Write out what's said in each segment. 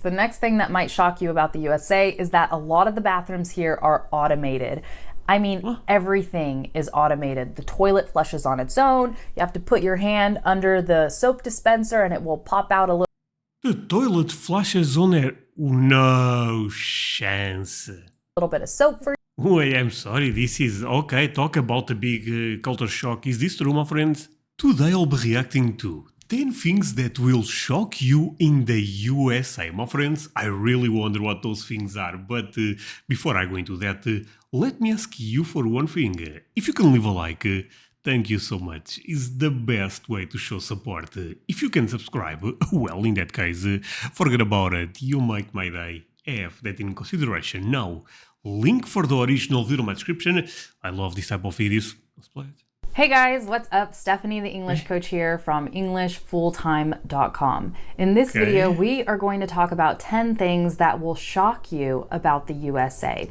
the next thing that might shock you about the USA is that a lot of the bathrooms here are automated. I mean, everything is automated. The toilet flushes on its own. You have to put your hand under the soap dispenser and it will pop out a The toilet flushes on it? No chance. little bit of soap for Wait, I'm sorry, this is... Okay, talk about the big culture shock. Is this true, my friends? Today I'll be reacting to 10 things that will shock you in the USA. My friends, I really wonder what those things are. But before I go into that, let me ask you for one thing. If you can leave a like, thank you so much. It's the best way to show support. If you can subscribe, well, in that case, forget about it. You make my day. Have that in consideration. Now, link for the original video in my description. I love this type of videos. Let's play it. Hey guys, what's up? Stephanie, the English coach here from EnglishFulltime.com. In this video, we are going to talk about 10 things that will shock you about the USA.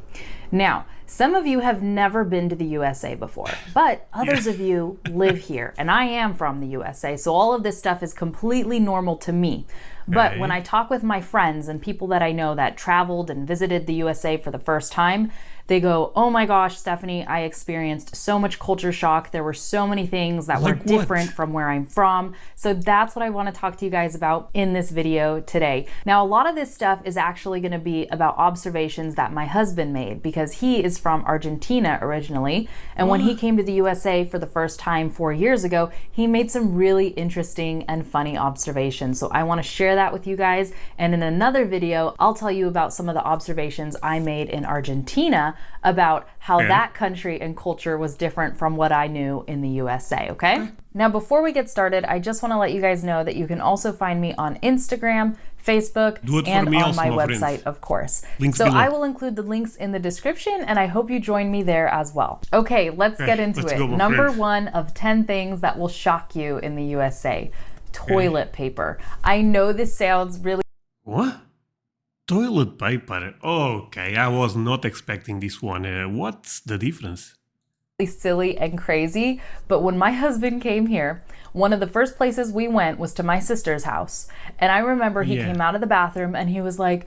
Now, some of you have never been to the USA before, but others of you live here, and I am from the USA, so all of this stuff is completely normal to me. But when I talk with my friends and people that I know that traveled and visited the USA for the first time, they go, oh my gosh, Stephanie, I experienced so much culture shock. There were so many things that were different from where I'm from. So that's what I want to talk to you guys about in this video today. Now, a lot of this stuff is actually going to be about observations that my husband made because he is from Argentina originally. And when he came to the USA for the first time 4 years ago, he made some really interesting and funny observations. So I want to share that with you guys. And in another video, I'll tell you about some of the observations I made in Argentina about how that country and culture was different from what I knew in the USA, okay? Now, before we get started, I just want to let you guys know that you can also find me on Instagram, Facebook, and on my website, of course. So I will include the links in the description, and I hope you join me there as well. Okay, let's get into it. Number 1 of 10 things that will shock you in the USA. Toilet paper. I know this sounds really... What? Toilet paper? Okay, I was not expecting this one. What's the difference? Silly and crazy, but when my husband came here, one of the first places we went was to my sister's house. And I remember he came out of the bathroom and he was like,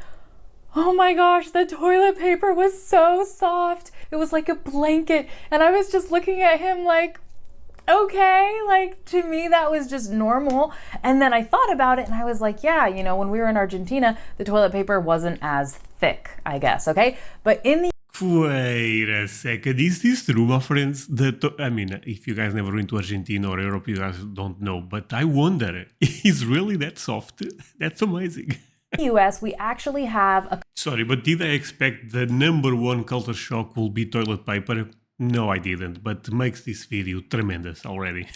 oh my gosh, the toilet paper was so soft. It was like a blanket. And I was just looking at him like, okay, like to me that was just normal. And then I thought about it and I was like, yeah, you know, when we were in Argentina, the toilet paper wasn't as thick, I guess, okay? But in the... Wait a second, is this true, my friends? I mean, if you guys never been to Argentina or Europe, you guys don't know, but I wonder, is really that soft? That's amazing. US, we actually have a... Sorry, but did I expect the number 1 culture shock will be toilet paper? No, I didn't, but makes this video tremendous already.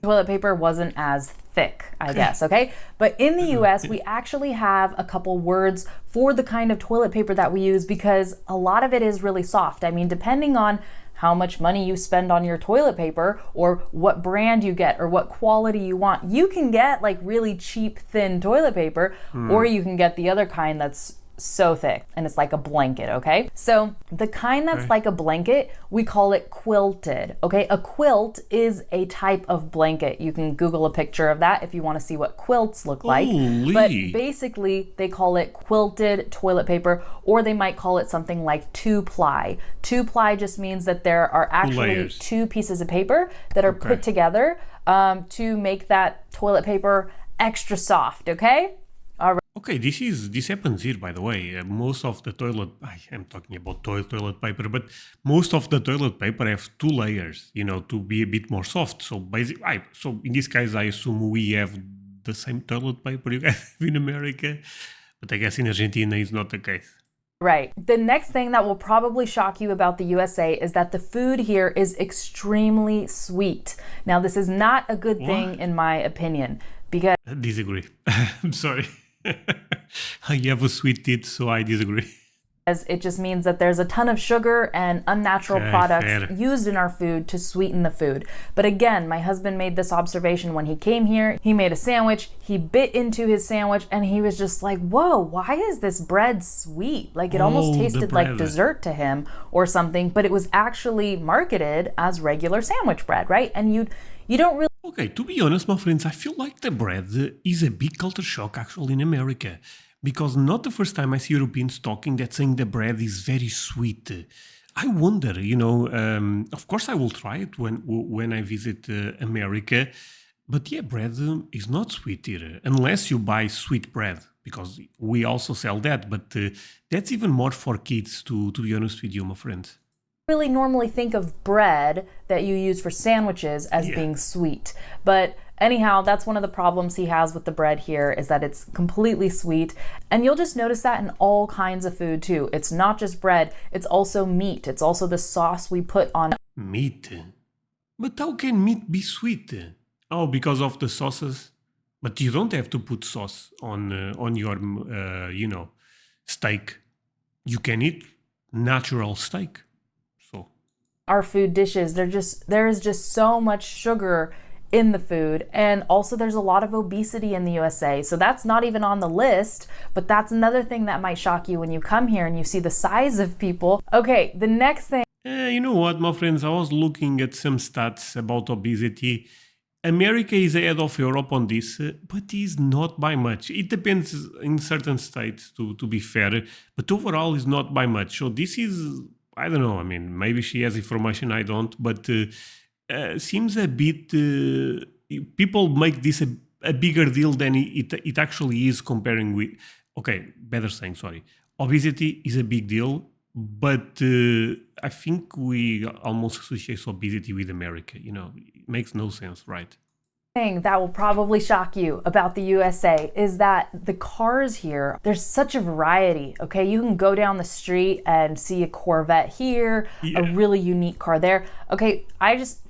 Toilet paper wasn't as thick, I guess, okay? But in the US, we actually have a couple words for the kind of toilet paper that we use because a lot of it is really soft. I mean, depending on how much money you spend on your toilet paper or what brand you get or what quality you want, you can get like really cheap, thin toilet paper, or you can get the other kind that's so thick and it's like a blanket, okay? So the kind that's like a blanket, we call it quilted, okay? A quilt is a type of blanket. You can Google a picture of that if you want to see what quilts look like. But basically they call it quilted toilet paper, or they might call it something like 2-ply. 2-ply just means that there are actually 2 pieces of paper that are put together to make that toilet paper extra soft, okay? Okay, this happens here, by the way. Most of the toilet, I am talking about toilet paper, but most of the toilet paper have 2 layers, you know, to be a bit more soft. So basically, so in this case, I assume we have the same toilet paper you guys have in America, but I guess in Argentina it's not the case. Right. The next thing that will probably shock you about the USA is that the food here is extremely sweet. Now, this is not a good thing in my opinion, because... I disagree. I'm sorry. I have a sweet tooth, so I disagree. It just means that there's a ton of sugar and unnatural products used in our food to sweeten the food. But again, my husband made this observation when he came here. He made a sandwich, he bit into his sandwich, and he was just like, whoa, why is this bread sweet? Like it almost tasted like dessert to him or something, but it was actually marketed as regular sandwich bread, right? And you don't really... Okay, to be honest, my friends, I feel like the bread is a big culture shock actually in America. because not the first time I see Europeans talking that saying the bread is very sweet. I wonder, of course I will try it when I visit America, but yeah, bread is not sweet here, unless you buy sweet bread, because we also sell that, but that's even more for kids, to be honest with you, my friend. Really normally think of bread that you use for sandwiches as being sweet. But anyhow, that's one of the problems he has with the bread here, is that it's completely sweet. And you'll just notice that in all kinds of food too. It's not just bread, it's also meat. It's also the sauce we put on Meat? But how can meat be sweet? Oh, because of the sauces? But you don't have to put sauce on your, steak. You can eat natural steak. our food dishes. There is just so much sugar in the food, and also there's a lot of obesity in the USA. So that's not even on the list, but that's another thing that might shock you when you come here and you see the size of people. Okay, the next thing. You know what, my friends? I was looking at some stats about obesity. America is ahead of Europe on this, but is not by much. It depends in certain states, to be fair, but overall is not by much. So this is, I don't know, I mean, maybe she has information I don't, but seems a bit, people make this a bigger deal than it actually is, comparing with, okay, better saying, sorry. Obesity is a big deal, but I think we almost associate obesity with America. It makes no sense, right? Thing that will probably shock you about the USA is that the cars here, there's such a variety. Okay, you can go down the street and see a Corvette here, a really unique car there. Okay,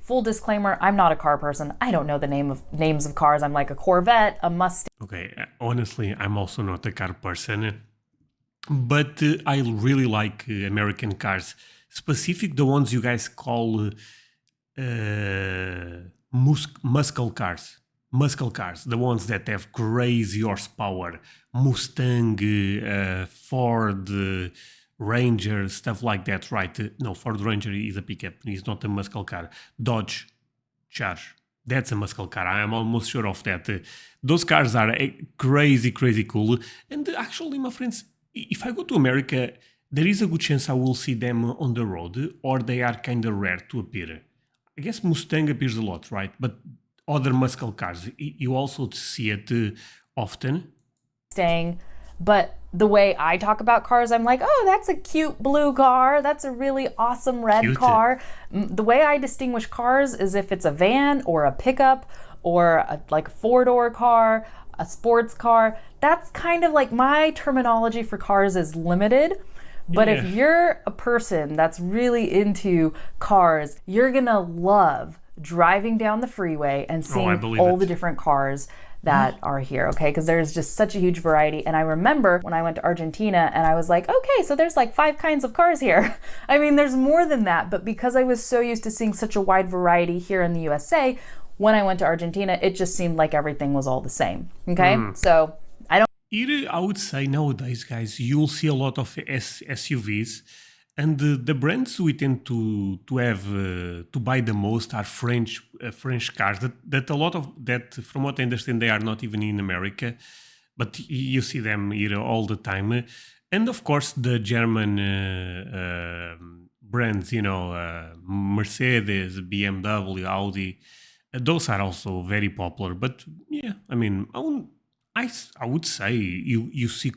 full disclaimer, I'm not a car person. I don't know the names of cars. I'm like a Corvette, a Mustang. Okay, honestly, I'm also not a car person. But I really like American cars, specific the ones you guys call muscle cars, the ones that have crazy horsepower, Mustang, Ford, Ranger, stuff like that, right? No, Ford Ranger is a pickup, it's not a muscle car. Dodge Charge, that's a muscle car, I am almost sure of that. Those cars are crazy cool, and actually, my friends, if I go to America, there is a good chance I will see them on the road, or they are kind of rare to appear. I guess Mustang appears a lot, right? But other muscle cars, you also see it often. But the way I talk about cars, I'm like, oh, that's a cute blue car. That's a really awesome red car. The way I distinguish cars is if it's a van or a pickup or like a four-door car, a sports car. That's kind of like my terminology for cars is limited. But if you're a person that's really into cars, you're gonna love driving down the freeway and seeing all the different cars that are here, okay? Because there's just such a huge variety. And I remember when I went to Argentina and I was like, okay, so there's like 5 kinds of cars here. I mean, there's more than that, but because I was so used to seeing such a wide variety here in the USA, when I went to Argentina, it just seemed like everything was all the same, okay? So here, I would say nowadays, guys, you'll see a lot of SUVs, and the brands we tend to have to buy the most are French cars. That a lot of that, from what I understand, they are not even in America, but you see them here all the time. And of course, the German brands, Mercedes, BMW, Audi, those are also very popular. But yeah, I mean, I would say you see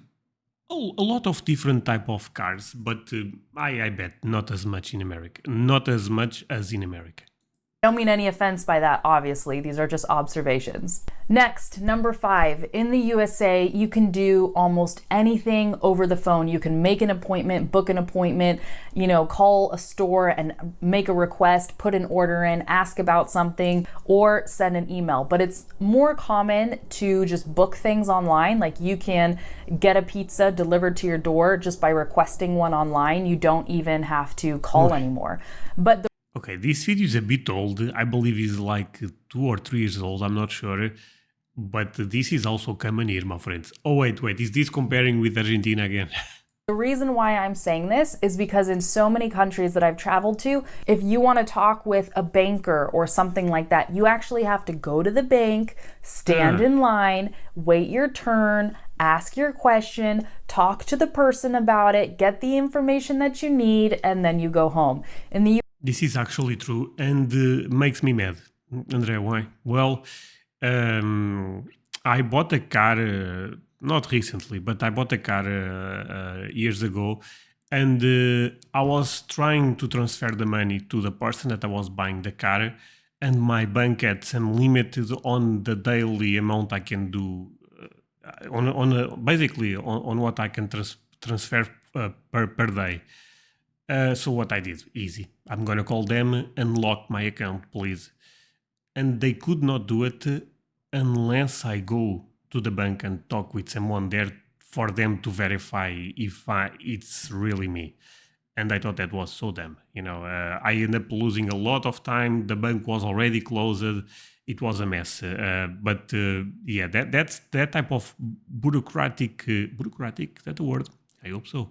a lot of different type of cars, but I bet not as much as in America. I don't mean any offense by that, obviously. These are just observations. Next, number 5. In the USA, you can do almost anything over the phone. You can make an appointment, book an appointment, call a store and make a request, put an order in, ask about something, or send an email. But it's more common to just book things online. Like you can get a pizza delivered to your door just by requesting one online. You don't even have to call anymore. But okay, this video is a bit old. I believe it's like 2 or 3 years old. I'm not sure. But this is also common here, my friends. Oh, wait. Is this comparing with Argentina again? The reason why I'm saying this is because in so many countries that I've traveled to, if you want to talk with a banker or something like that, you actually have to go to the bank, stand in line, wait your turn, ask your question, talk to the person about it, get the information that you need, and then you go home. In the This is actually true and makes me mad. André, why? Well, I bought a car, not recently, but I bought a car years ago, and I was trying to transfer the money to the person that I was buying the car, and my bank had some limit on the daily amount I can do, basically on what I can transfer per day. So what I did, easy. I'm gonna call them and lock my account, please. And they could not do it unless I go to the bank and talk with someone there for them to verify if it's really me. And I thought that was so dumb. I ended up losing a lot of time. The bank was already closed. It was a mess. Yeah, that's that type of bureaucratic. Bureaucratic, is that a word? I hope so.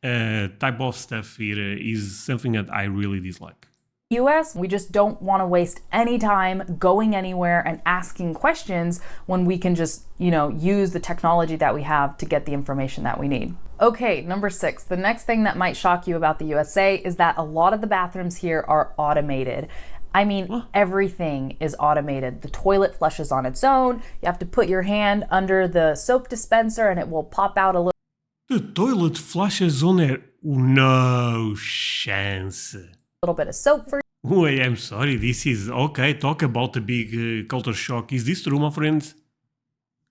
Type of stuff here is something that I really dislike. US, we just don't want to waste any time going anywhere and asking questions when we can just, use the technology that we have to get the information that we need. Okay, number 6. The next thing that might shock you about the USA is that a lot of the bathrooms here are automated. I mean, everything is automated. The toilet flushes on its own. You have to put your hand under the soap dispenser and it will pop out a little. The toilet flushes on it? No chance. Little bit of soap for you. Wait, I'm sorry. This is okay. Talk about the big culture shock. Is this true, my friends?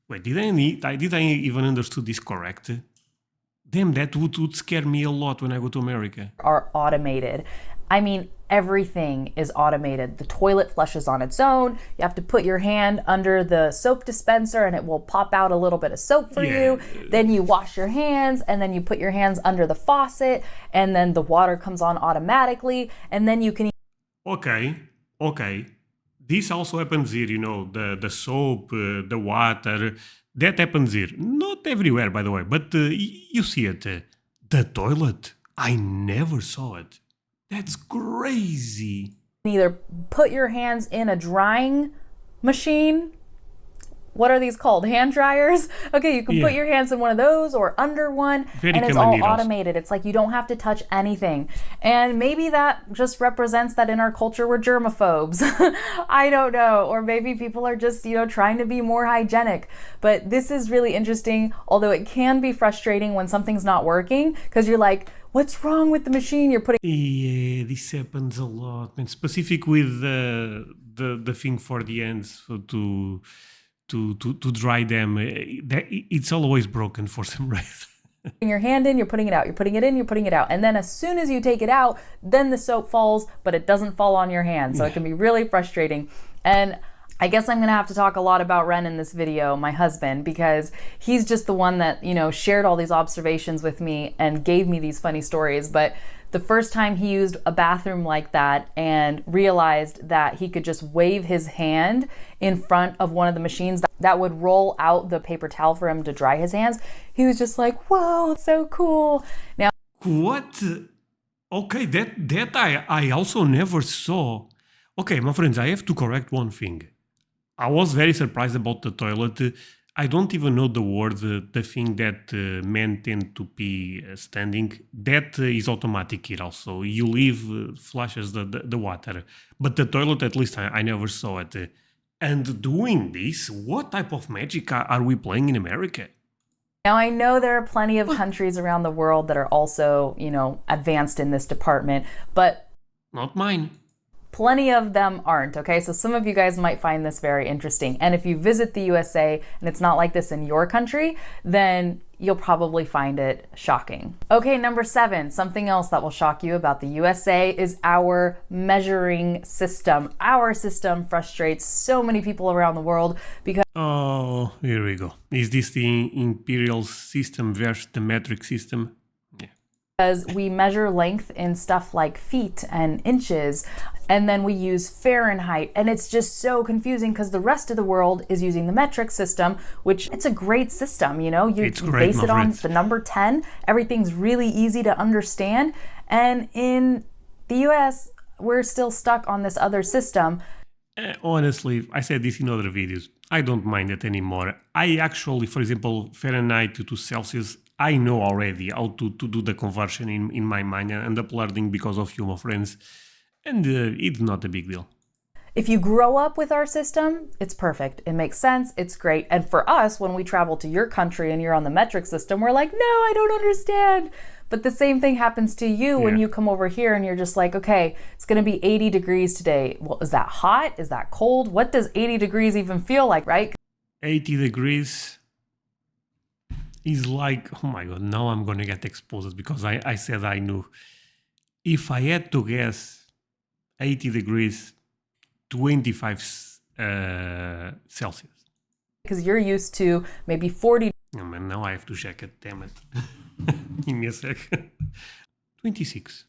Wait, did I even understood this correct? Damn, that would scare me a lot when I go to America. Are automated. I mean, everything is automated. The toilet flushes on its own. You have to put your hand under the soap dispenser and it will pop out a little bit of soap for you. Then you wash your hands and then you put your hands under the faucet and then the water comes on automatically and then you can... Okay. This also happens here, the soap, the water. That happens here. Not everywhere, by the way, but you see it. The toilet, I never saw it. That's crazy. Either put your hands in a drying machine. What are these called? Hand dryers? Okay, you can put your hands in one of those or under one, and it's all automated. It's like you don't have to touch anything. And maybe that just represents that in our culture we're germaphobes. I don't know. Or maybe people are just, trying to be more hygienic. But this is really interesting, although it can be frustrating when something's not working because you're like, what's wrong with the machine you're putting? Yeah, this happens a lot. And specific with the thing for the hands to dry them. It's always broken for some reason. Your hand in, you're putting it out. You're putting it in, you're putting it out. And then as soon as you take it out, then the soap falls, but it doesn't fall on your hand. So it can be really frustrating. And I guess I'm going to have to talk a lot about Ren in this video, my husband, because he's just the one that, shared all these observations with me and gave me these funny stories. But the first time he used a bathroom like that and realized that he could just wave his hand in front of one of the machines that would roll out the paper towel for him to dry his hands, he was just like, whoa, it's so cool. Now, what? Okay, that I also never saw. Okay, my friends, I have to correct one thing. I was very surprised about the toilet. I don't even know the word, the thing that men tend to pee standing. That is automatic here also. You leave, flushes the water. But the toilet, at least I never saw it. And doing this, what type of magic are we playing in America? Now, I know there are plenty of countries around the world that are also, advanced in this department, but... Not mine. Plenty of them aren't, okay? So some of you guys might find this very interesting. And if you visit the USA and it's not like this in your country, then you'll probably find it shocking. Okay, number 7, something else that will shock you about the USA is our measuring system. Our system frustrates so many people around the world because... Oh, here we go. Is this the imperial system versus the metric system? Because we measure length in stuff like feet and inches, and then we use Fahrenheit, and it's just so confusing because the rest of the world is using the metric system, which it's a great system, you base it on the number 10, everything's really easy to understand, and in the US, we're still stuck on this other system. Honestly, I said this in other videos. I don't mind it anymore. I actually, for example, Fahrenheit to Celsius, I know already how to do the conversion in my mind and end up learning because of you, my friends. And it's not a big deal. If you grow up with our system, it's perfect. It makes sense. It's great. And for us, when we travel to your country and you're on the metric system, we're like, no, I don't understand. But the same thing happens to you when you come over here and you're just like, okay, it's going to be 80 degrees today. Well, is that hot? Is that cold? What does 80 degrees even feel like, right? 80 degrees is like, oh my God, now I'm going to get exposed because I said I knew. If I had to guess 80 degrees, 25 Celsius. Because you're used to maybe 40. Oh man, now I have to check it, damn it. Give me a sec. 26.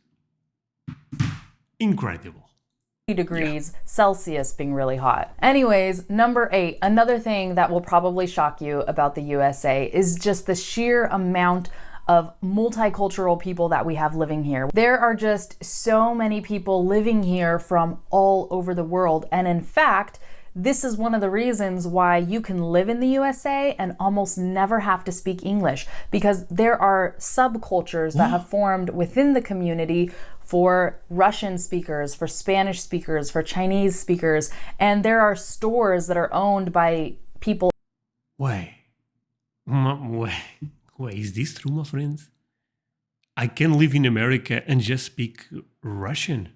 Incredible. Degrees Celsius being really hot. Anyways, number 8, another thing that will probably shock you about the USA is just the sheer amount of multicultural people that we have living here. There are just so many people living here from all over the world. And in fact, this is one of the reasons why you can live in the USA and almost never have to speak English, because there are subcultures that have formed within the community for Russian speakers, for Spanish speakers, for Chinese speakers, and there are stores that are owned by people. Wait, is this true, my friends? I can live in America and just speak Russian.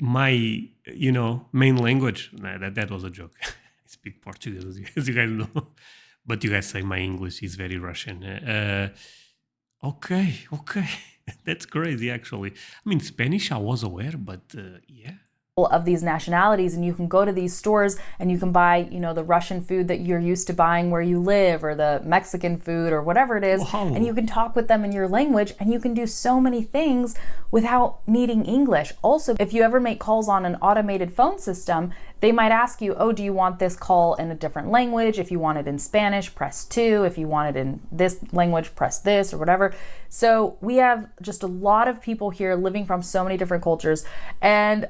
My, main language. Nah, that was a joke. I speak Portuguese, as you guys know. But you guys say my English is very Russian. Okay. That's crazy, actually. I mean, Spanish, I was aware, but yeah. Of these nationalities, and you can go to these stores and you can buy, the Russian food that you're used to buying where you live, or the Mexican food, or whatever it is. Wow. And you can talk with them in your language, and you can do so many things without needing English. Also, if you ever make calls on an automated phone system, they might ask you, oh, do you want this call in a different language? If you want it in Spanish, press 2. If you want it in this language, press this, or whatever. So we have just a lot of people here living from so many different cultures. And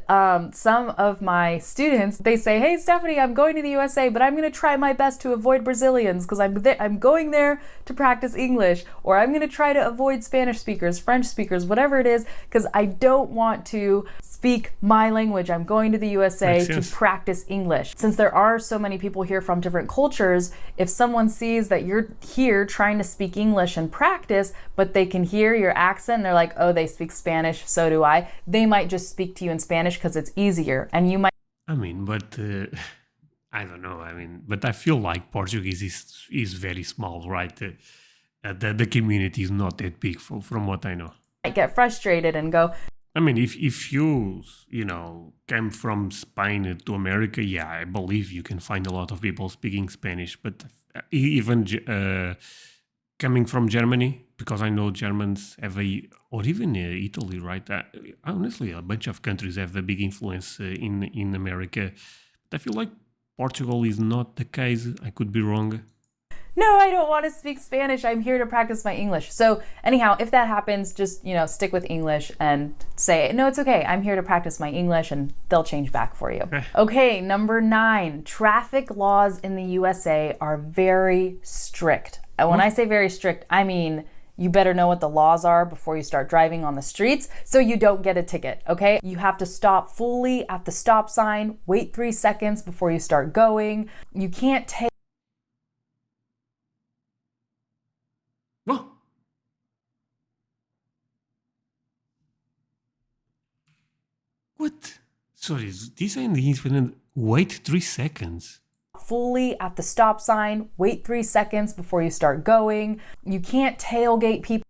some of my students, they say, hey, Stephanie, I'm going to the USA, but I'm going to try my best to avoid Brazilians because I'm going there to practice English, or I'm going to try to avoid Spanish speakers, French speakers, whatever it is, because I don't want to speak my language. I'm going to the USA to practice English. Since there are so many people here from different cultures, if someone sees that you're here trying to speak English and practice, but they can hear your accent, they're like, oh, they speak Spanish, so do I. They might just speak to you in Spanish because it's easier. And you might... but I don't know. But I feel like Portuguese is very small, right? The community is not that big from what I know. Might get frustrated and go... if you came from Spain to America, yeah, I believe you can find a lot of people speaking Spanish. But even coming from Germany, because I know Germans have or even Italy, right? Honestly, a bunch of countries have a big influence in America. But I feel like Portugal is not the case. I could be wrong. No, I don't want to speak Spanish. I'm here to practice my English. So anyhow, if that happens, just, stick with English and say, no, it's okay. I'm here to practice my English, and they'll change back for you. Okay, number 9, traffic laws in the USA are very strict. And when I say very strict, I mean, you better know what the laws are before you start driving on the streets so you don't get a ticket, okay? You have to stop fully at the stop sign, wait 3 seconds before you start going. You can't take... What? Sorry, this ain't the infinite. Wait 3 seconds. Fully at the stop sign, wait 3 seconds before you start going. You can't tailgate people.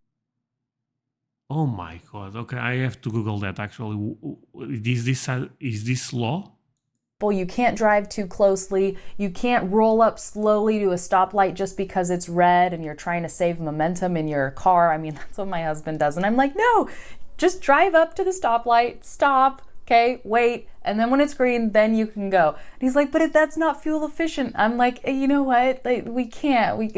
Oh my God. Okay, I have to Google that actually. Is this law? You can't drive too closely. You can't roll up slowly to a stoplight just because it's red and you're trying to save momentum in your car. That's what my husband does. And I'm like, no, just drive up to the stoplight, stop, okay, wait, and then when it's green, then you can go. And he's like, but that's not fuel efficient. I'm like, hey, you know what? Like, we can't.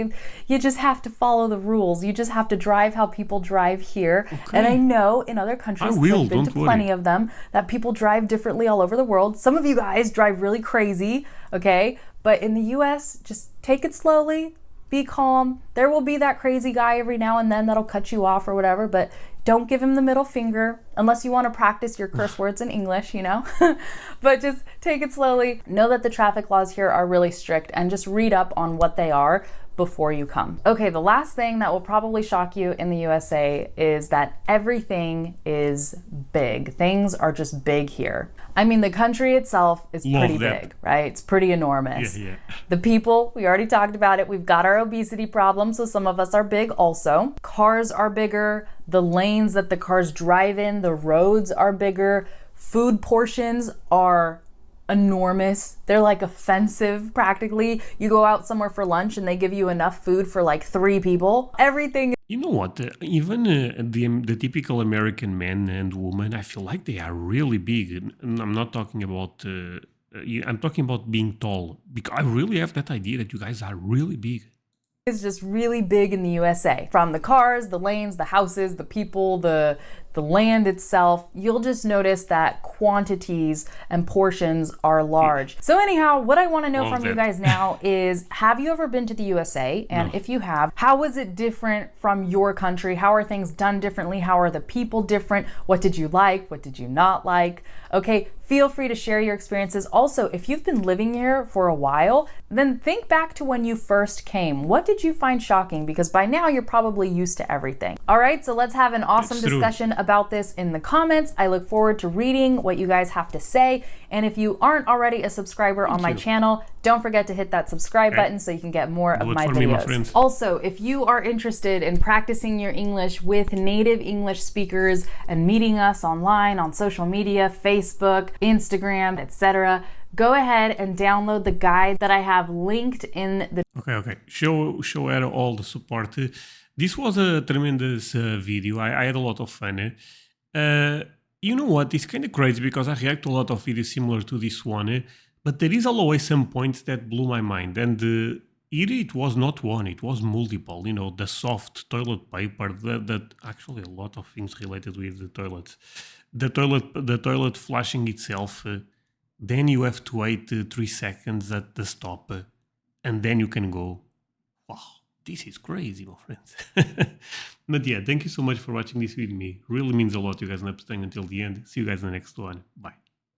You just have to follow the rules. You just have to drive how people drive here. Okay. And I know in other countries, I've been to plenty of them, that people drive differently all over the world. Some of you guys drive really crazy, okay? But in the US, just take it slowly, be calm. There will be that crazy guy every now and then that'll cut you off or whatever, but don't give him the middle finger unless you want to practice your curse words in English, you know? But just take it slowly. Know that the traffic laws here are really strict and just read up on what they are before you come. Okay, the last thing that will probably shock you in the USA is that everything is big. Things are just big here. I mean, the country itself is pretty big, right? It's pretty enormous. Yeah. The people, we already talked about it. We've got our obesity problem, so some of us are big also. Cars are bigger. The lanes that the cars drive in, the roads are bigger. Food portions are enormous. They're like offensive practically. You go out somewhere for lunch and they give you enough food for like 3 people. Everything. You know what? Even the typical American man and woman, I feel like they are really big. And I'm not talking about. I'm talking about being tall. Because I really have that idea that you guys are really big. Is just really big in the USA. From the cars, the lanes, the houses, the people, the land itself, you'll just notice that quantities and portions are large. So anyhow, what I want to know from you guys now is, have you ever been to the USA? And if you have, how is it different from your country? How are things done differently? How are the people different? What did you like? What did you not like? Okay, feel free to share your experiences. Also, if you've been living here for a while, then think back to when you first came. What did you find shocking? Because by now you're probably used to everything. All right, so let's have an awesome discussion about this in the comments. I look forward to reading what you guys have to say. And if you aren't already a subscriber on my channel, don't forget to hit that subscribe button so you can get more of my videos. Also, if you are interested in practicing your English with native English speakers and meeting us online on social media, Facebook, Instagram, etc., go ahead and download the guide that I have linked in the... Okay. Show her all the support. This was a tremendous video. I had a lot of fun. You know what? It's kind of crazy because I react to a lot of videos similar to this one, but there is always some points that blew my mind. And here it was not one, it was multiple. You know, the soft toilet paper, that actually a lot of things related with the toilets. The toilet flushing itself. Then you have to wait 3 seconds at the stop, and then you can go. Wow, this is crazy, my friends. But yeah, thank you so much for watching this with me. Really means a lot, you guys, and staying until the end. See you guys in the next one. Bye.